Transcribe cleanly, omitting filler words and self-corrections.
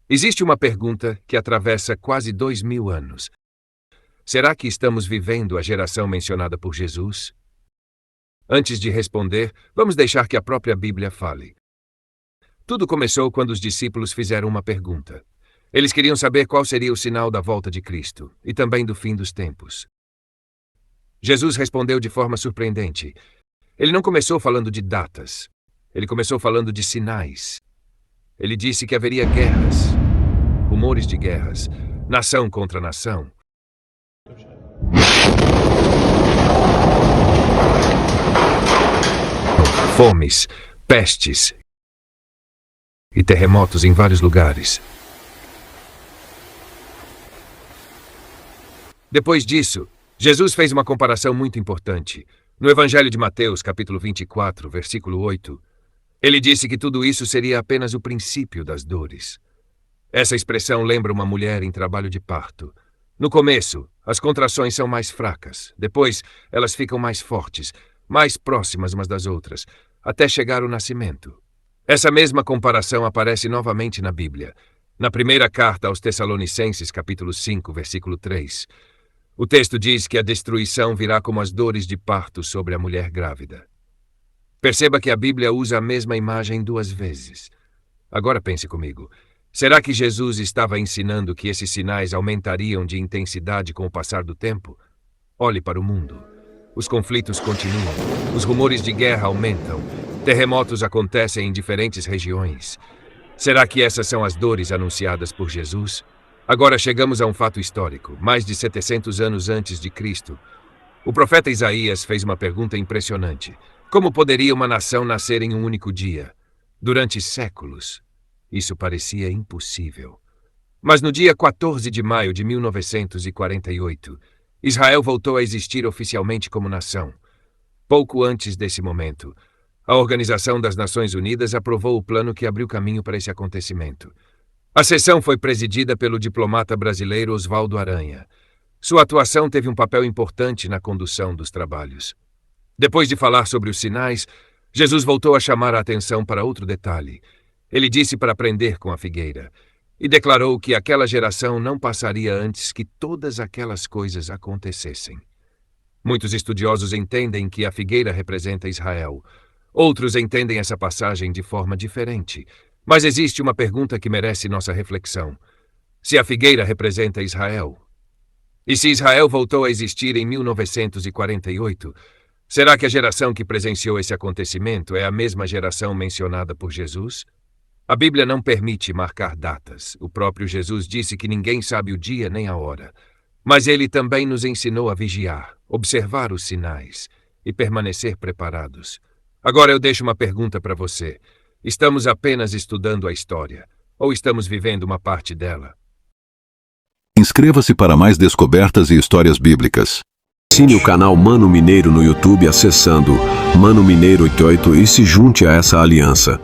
Existe uma pergunta que atravessa quase 2000 anos. Será que estamos vivendo a geração mencionada por Jesus? Antes de responder, vamos deixar que a própria Bíblia fale. Tudo começou quando os discípulos fizeram uma pergunta. Eles queriam saber qual seria o sinal da volta de Cristo e também do fim dos tempos. Jesus respondeu de forma surpreendente. Ele não começou falando de datas. Ele começou falando de sinais. Ele disse que haveria guerras, rumores de guerras, nação contra nação. Fomes, pestes e terremotos em vários lugares. Depois disso, Jesus fez uma comparação muito importante. No Evangelho de Mateus, capítulo 24, versículo 8, ele disse que tudo isso seria apenas o princípio das dores. Essa expressão lembra uma mulher em trabalho de parto. No começo, as contrações são mais fracas. Depois, elas ficam mais fortes, mais próximas umas das outras, até chegar o nascimento. Essa mesma comparação aparece novamente na Bíblia. Na primeira carta aos Tessalonicenses, capítulo 5, versículo 3. O texto diz que a destruição virá como as dores de parto sobre a mulher grávida. Perceba que a Bíblia usa a mesma imagem 2 vezes. Agora pense comigo. Será que Jesus estava ensinando que esses sinais aumentariam de intensidade com o passar do tempo? Olhe para o mundo. Os conflitos continuam. Os rumores de guerra aumentam. Terremotos acontecem em diferentes regiões. Será que essas são as dores anunciadas por Jesus? Agora chegamos a um fato histórico. Mais de 700 anos antes de Cristo, o profeta Isaías fez uma pergunta impressionante. Como poderia uma nação nascer em um único dia? Durante séculos, isso parecia impossível. Mas no dia 14 de maio de 1948, Israel voltou a existir oficialmente como nação. Pouco antes desse momento, a Organização das Nações Unidas aprovou o plano que abriu caminho para esse acontecimento. A sessão foi presidida pelo diplomata brasileiro Oswaldo Aranha. Sua atuação teve um papel importante na condução dos trabalhos. Depois de falar sobre os sinais, Jesus voltou a chamar a atenção para outro detalhe. Ele disse para aprender com a figueira e declarou que aquela geração não passaria antes que todas aquelas coisas acontecessem. Muitos estudiosos entendem que a figueira representa Israel. Outros entendem essa passagem de forma diferente. Mas existe uma pergunta que merece nossa reflexão. Se a figueira representa Israel, e se Israel voltou a existir em 1948, será que a geração que presenciou esse acontecimento é a mesma geração mencionada por Jesus? A Bíblia não permite marcar datas. O próprio Jesus disse que ninguém sabe o dia nem a hora. Mas ele também nos ensinou a vigiar, observar os sinais e permanecer preparados. Agora eu deixo uma pergunta para você. Estamos apenas estudando a história, ou estamos vivendo uma parte dela? Inscreva-se para mais descobertas e histórias bíblicas. Assine o canal Mano Mineiro no YouTube acessando Mano Mineiro 88 e se junte a essa aliança.